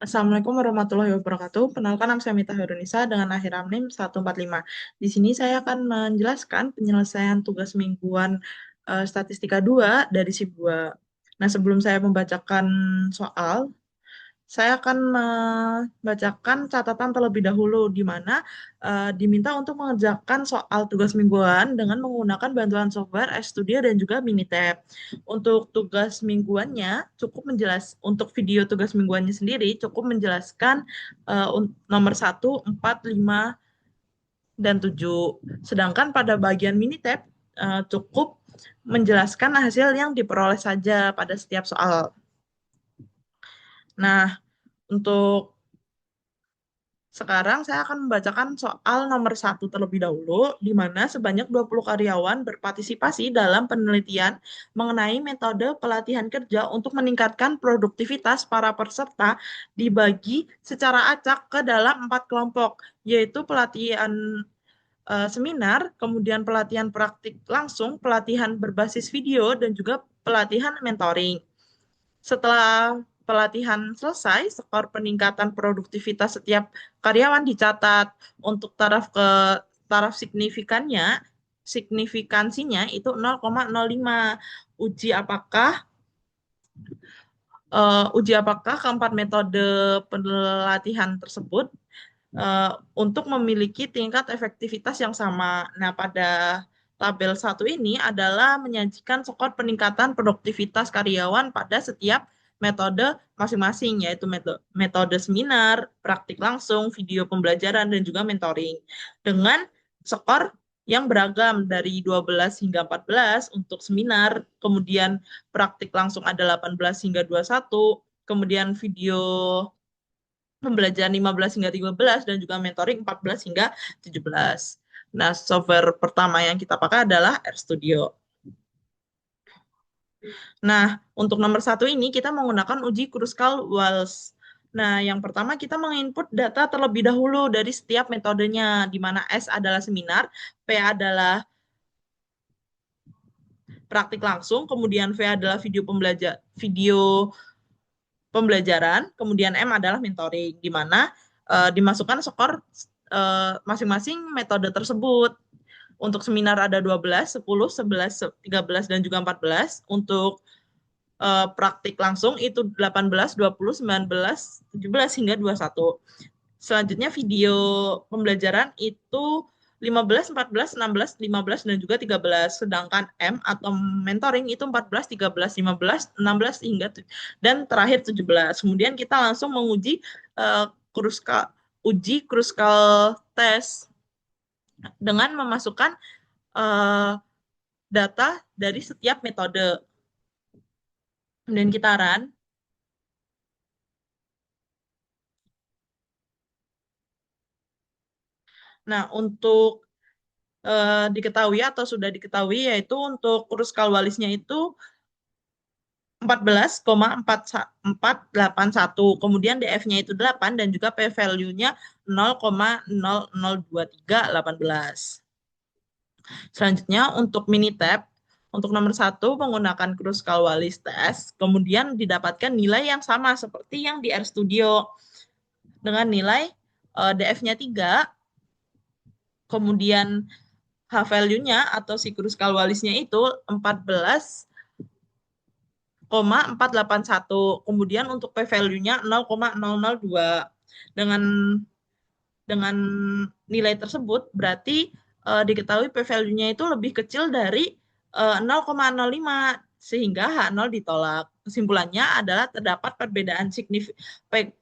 Assalamualaikum warahmatullahi wabarakatuh. Perkenalkan, nama saya Mita Hairunisa dengan akhir NIM 145. Di sini saya akan menjelaskan penyelesaian tugas mingguan statistika 2 dari SIP 2. Nah, sebelum saya membacakan soal, saya akan membacakan catatan terlebih dahulu di mana diminta untuk mengerjakan soal tugas mingguan dengan menggunakan bantuan software RStudio dan juga Minitab. Untuk tugas mingguannya cukup untuk video tugas mingguannya sendiri cukup menjelaskan nomor 1, 4, 5, dan 7. Sedangkan pada bagian Minitab cukup menjelaskan hasil yang diperoleh saja pada setiap soal. Nah, untuk sekarang saya akan membacakan soal nomor 1 terlebih dahulu, di mana sebanyak 20 karyawan berpartisipasi dalam penelitian mengenai metode pelatihan kerja untuk meningkatkan produktivitas para peserta dibagi secara acak ke dalam 4 kelompok, yaitu pelatihan seminar, kemudian pelatihan praktik langsung, pelatihan berbasis video, dan juga pelatihan mentoring. Setelah pelatihan selesai, skor peningkatan produktivitas setiap karyawan dicatat. Untuk taraf signifikansinya itu 0,05. Uji apakah uji apakah keempat metode pelatihan tersebut untuk memiliki tingkat efektivitas yang sama. Nah, pada tabel 1 ini adalah menyajikan skor peningkatan produktivitas karyawan pada setiap metode masing-masing, yaitu metode seminar, praktik langsung, video pembelajaran, dan juga mentoring. Dengan skor yang beragam dari 12 hingga 14 untuk seminar, kemudian praktik langsung ada 18 hingga 21, kemudian video pembelajaran 15 hingga 13 dan juga mentoring 14 hingga 17. Nah, software pertama yang kita pakai adalah RStudio. Nah, untuk nomor 1 ini kita menggunakan uji Kruskal-Walsh. Nah, yang pertama kita menginput data terlebih dahulu dari setiap metodenya, di mana S adalah seminar, P adalah praktik langsung, kemudian V adalah video pembelajaran, kemudian M adalah mentoring, di mana dimasukkan skor masing-masing metode tersebut. Untuk seminar ada 12, 10, 11, 13, dan juga 14. Untuk praktik langsung itu 18, 20, 19, 17, hingga 21. Selanjutnya video pembelajaran itu 15, 14, 16, 15, dan juga 13. Sedangkan M atau mentoring itu 14, 13, 15, 16, dan terakhir 17. Kemudian kita langsung menguji uh, Kruskal, uji Kruskal test dengan memasukkan uh, data dari setiap metode. Kemudian kita run. Nah, untuk diketahui atau sudah diketahui, yaitu untuk kurus kalwalisnya itu 14,481. Kemudian DF-nya itu 8 dan juga P-value-nya 0,002318. Selanjutnya untuk Minitab, untuk nomor 1 menggunakan Kruskal-Wallis test, kemudian didapatkan nilai yang sama seperti yang di RStudio dengan nilai DF-nya 3, kemudian H-value-nya atau si Kruskal-Wallisnya itu 14,481. Kemudian untuk P-value-nya 0,002. Dengan dengan nilai tersebut berarti diketahui P-value-nya itu lebih kecil dari 0,05 sehingga H0 ditolak. Kesimpulannya adalah terdapat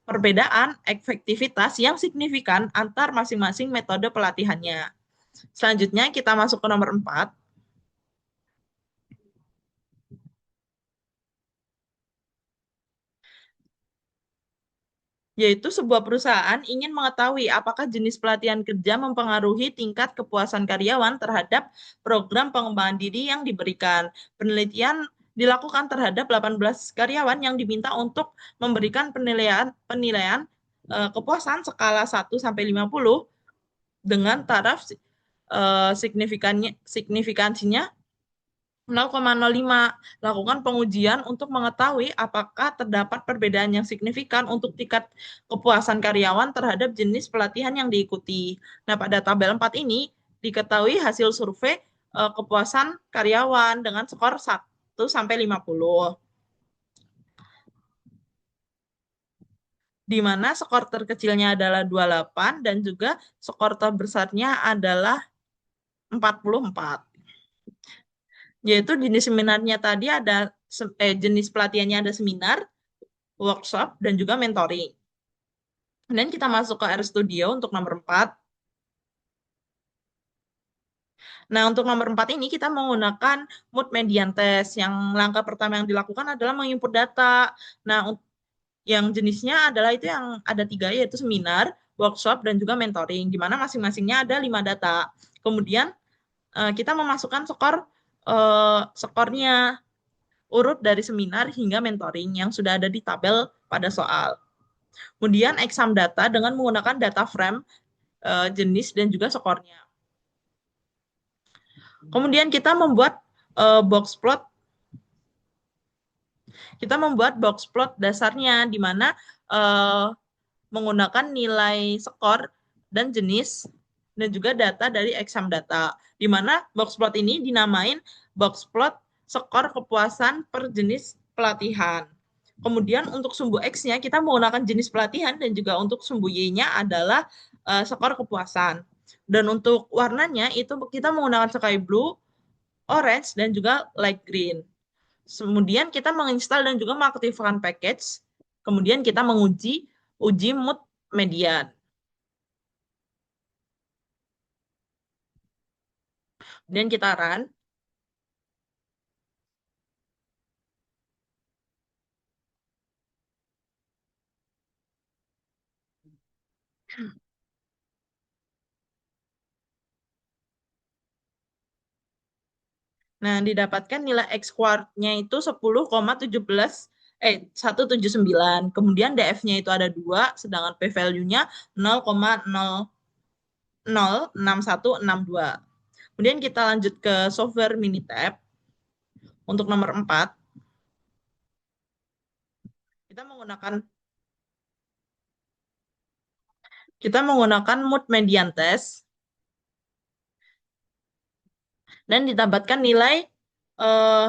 perbedaan efektivitas yang signifikan antar masing-masing metode pelatihannya. Selanjutnya kita masuk ke nomor 4. Yaitu sebuah perusahaan ingin mengetahui apakah jenis pelatihan kerja mempengaruhi tingkat kepuasan karyawan terhadap program pengembangan diri yang diberikan. Penelitian dilakukan terhadap 18 karyawan yang diminta untuk memberikan penilaian kepuasan skala 1 sampai 50 dengan taraf signifikansinya 0,05. Lakukan pengujian untuk mengetahui apakah terdapat perbedaan yang signifikan untuk tingkat kepuasan karyawan terhadap jenis pelatihan yang diikuti. Nah, pada tabel 4 ini diketahui hasil survei kepuasan karyawan dengan skor 1 sampai 50. Di mana skor terkecilnya adalah 28 dan juga skor terbesarnya adalah 44. Yaitu jenis seminarnya tadi ada jenis pelatihannya ada seminar, workshop, dan juga mentoring. Dan kita masuk ke R Studio untuk nomor 4. Nah, untuk nomor 4 ini kita menggunakan mood median test. Yang langkah pertama yang dilakukan adalah menginput data. Nah, yang jenisnya adalah itu yang ada 3, yaitu seminar, workshop, dan juga mentoring, di mana masing-masingnya ada 5 data. Kemudian kita memasukkan skornya urut dari seminar hingga mentoring yang sudah ada di tabel pada soal. Kemudian exam data dengan menggunakan data frame, jenis, dan juga skornya. Kemudian kita membuat box plot. Kita membuat box plot dasarnya di mana menggunakan nilai skor dan jenis dan juga data dari exam data. Di mana box plot ini dinamain box plot skor kepuasan per jenis pelatihan. Kemudian untuk sumbu X-nya kita menggunakan jenis pelatihan dan juga untuk sumbu Y-nya adalah skor kepuasan. Dan untuk warnanya itu kita menggunakan sky blue, orange, dan juga light green. Kemudian kita menginstal dan juga mengaktifkan package. Kemudian kita uji mood median. Kemudian kita run. Nah, didapatkan nilai X quartnya itu 1,7 9. Kemudian DF-nya itu ada 2, sedangkan P-value-nya 0,006162. Kemudian kita lanjut ke software Minitab. Untuk nomor 4, kita menggunakan mood median test dan ditambahkan nilai eh,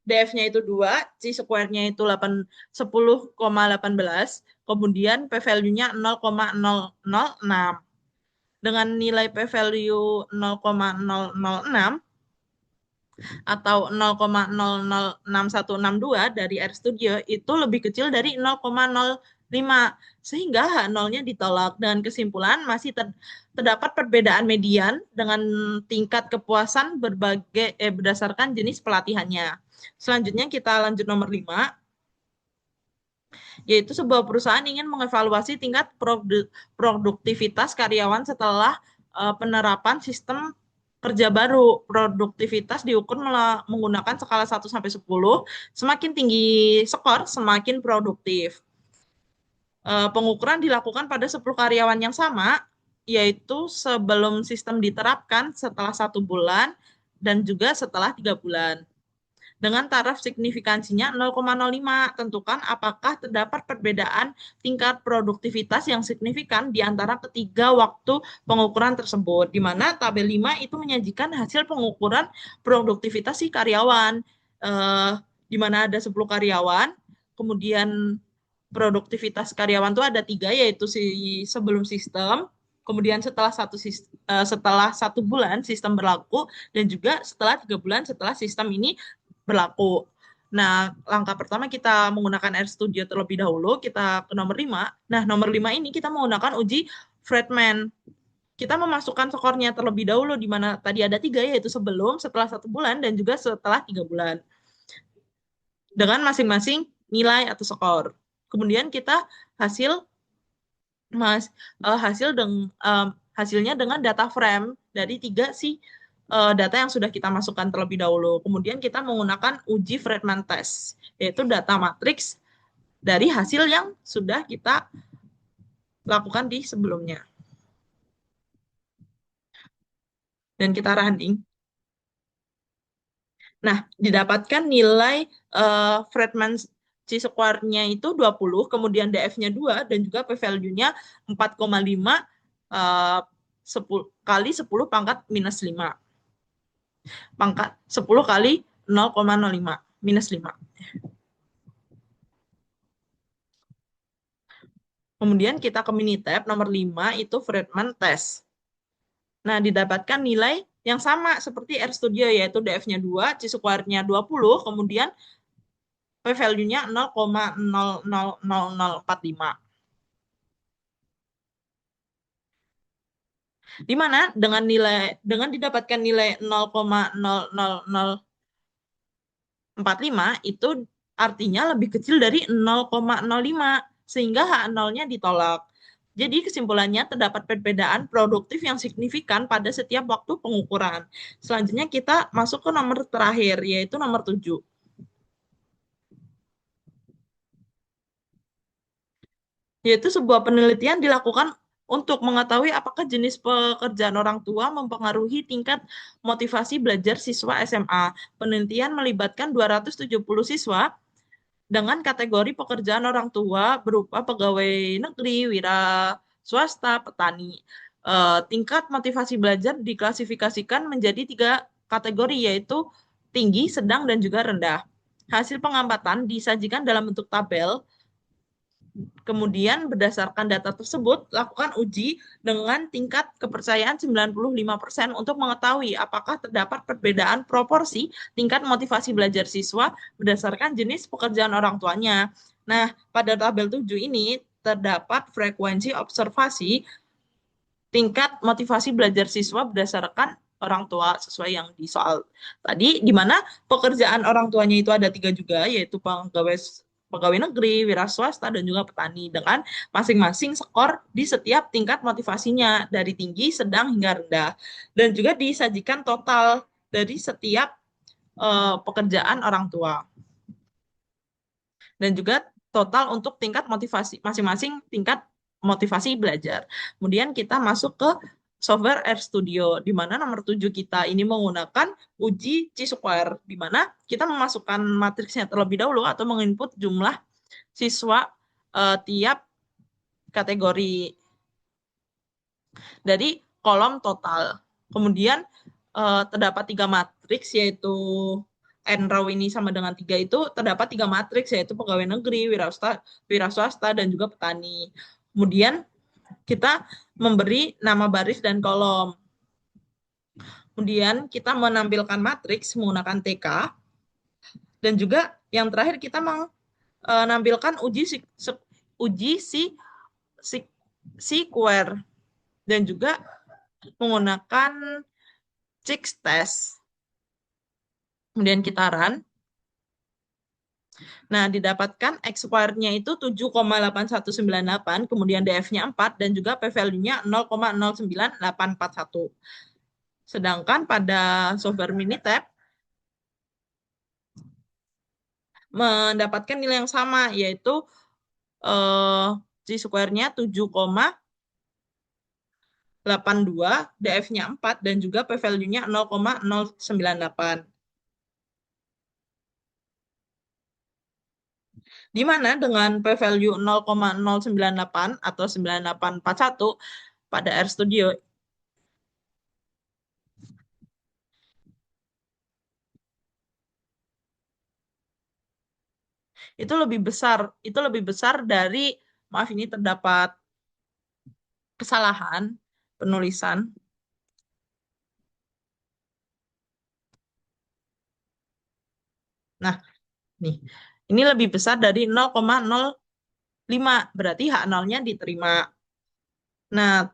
DF-nya itu 2, C-square-nya itu 10,18, kemudian P-value-nya 0,006. Dengan nilai P-value 0,006 atau 0,006162 dari RStudio itu lebih kecil dari 0,05, sehingga H0-nya ditolak. Dengan kesimpulan masih terdapat perbedaan median dengan tingkat kepuasan berdasarkan jenis pelatihannya. Selanjutnya kita lanjut nomor 5, yaitu sebuah perusahaan ingin mengevaluasi tingkat produktivitas karyawan setelah penerapan sistem kerja baru. Produktivitas diukur menggunakan skala 1 sampai 10. Semakin tinggi skor, semakin produktif. Pengukuran dilakukan pada 10 karyawan yang sama, yaitu sebelum sistem diterapkan, setelah 1 bulan, dan juga setelah 3 bulan. Dengan taraf signifikansinya 0,05, tentukan apakah terdapat perbedaan tingkat produktivitas yang signifikan di antara ketiga waktu pengukuran tersebut, di mana tabel 5 itu menyajikan hasil pengukuran produktivitas si karyawan, di mana ada 10 karyawan, kemudian produktivitas karyawan itu ada 3, yaitu sebelum sistem, kemudian setelah 1 bulan sistem berlaku, dan juga setelah 3 bulan setelah sistem ini berlaku. Nah, langkah pertama kita menggunakan RStudio terlebih dahulu, kita ke nomor 5. Nah, nomor 5 ini kita menggunakan uji Friedman. Kita memasukkan skornya terlebih dahulu, di mana tadi ada 3, yaitu sebelum, setelah 1 bulan, dan juga setelah 3 bulan. Dengan masing-masing nilai atau skor. Kemudian kita hasil hasilnya dengan data frame dari 3 data yang sudah kita masukkan terlebih dahulu. Kemudian kita menggunakan uji Friedman test, yaitu data matriks dari hasil yang sudah kita lakukan di sebelumnya. Dan kita running. Nah, didapatkan nilai Friedman chi-square-nya itu 20, kemudian DF-nya 2, dan juga p-value-nya 4,5 eh, 10 kali 10 pangkat minus 5. Pangkat 10 kali 0,05 minus 5. Kemudian kita ke Minitab nomor 5 itu Friedman test. Nah, didapatkan nilai yang sama seperti R Studio yaitu DF-nya 2, chi-square-nya 20, kemudian p-value-nya 0,000045. Di mana dengan didapatkan nilai 0,00045 itu artinya lebih kecil dari 0,05 sehingga H0-nya ditolak. Jadi kesimpulannya terdapat perbedaan produktif yang signifikan pada setiap waktu pengukuran. Selanjutnya kita masuk ke nomor terakhir yaitu nomor 7. Yaitu sebuah penelitian dilakukan untuk mengetahui apakah jenis pekerjaan orang tua mempengaruhi tingkat motivasi belajar siswa SMA. Penelitian melibatkan 270 siswa dengan kategori pekerjaan orang tua berupa pegawai negeri, wira swasta, petani. Tingkat motivasi belajar diklasifikasikan menjadi 3 kategori yaitu tinggi, sedang, dan juga rendah. Hasil pengamatan disajikan dalam bentuk tabel. Kemudian berdasarkan data tersebut, lakukan uji dengan tingkat kepercayaan 95% untuk mengetahui apakah terdapat perbedaan proporsi tingkat motivasi belajar siswa berdasarkan jenis pekerjaan orang tuanya. Nah, pada tabel 7 ini terdapat frekuensi observasi tingkat motivasi belajar siswa berdasarkan orang tua sesuai yang di soal tadi, di mana pekerjaan orang tuanya itu ada 3 juga, yaitu pegawai negeri, wira swasta, dan juga petani dengan masing-masing skor di setiap tingkat motivasinya dari tinggi, sedang, hingga rendah. Dan juga disajikan total dari setiap pekerjaan orang tua. Dan juga total untuk tingkat motivasi, masing-masing tingkat motivasi belajar. Kemudian kita masuk ke software RStudio, di mana nomor 7 kita ini menggunakan uji chi-square, di mana kita memasukkan matriksnya terlebih dahulu atau menginput jumlah siswa tiap kategori dari kolom total. Kemudian terdapat 3 matriks yaitu NRAW ini sama dengan 3 itu terdapat 3 matriks yaitu pegawai negeri, wira swasta, dan juga petani. Kemudian kita memberi nama baris dan kolom. Kemudian kita menampilkan matriks menggunakan TK. Dan juga yang terakhir kita menampilkan uji square dan juga menggunakan Chicks test. Kemudian kita run. Nah, didapatkan X square-nya itu 7,8198, kemudian DF-nya 4, dan juga P-value-nya 0,098841. Sedangkan pada software Minitab mendapatkan nilai yang sama, yaitu G-square-nya 7,82, DF-nya 4, dan juga P-value-nya 0,098. Di mana dengan p-value 0,098 atau 9841 pada RStudio itu lebih besar dari, maaf ini terdapat kesalahan penulisan. Nah, nih. Ini lebih besar dari 0,05, berarti H0-nya diterima. Nah,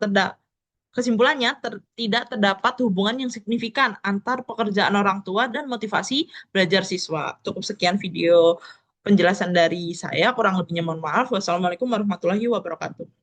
kesimpulannya tidak terdapat hubungan yang signifikan antar pekerjaan orang tua dan motivasi belajar siswa. Cukup sekian video penjelasan dari saya, kurang lebihnya mohon maaf. Wassalamualaikum warahmatullahi wabarakatuh.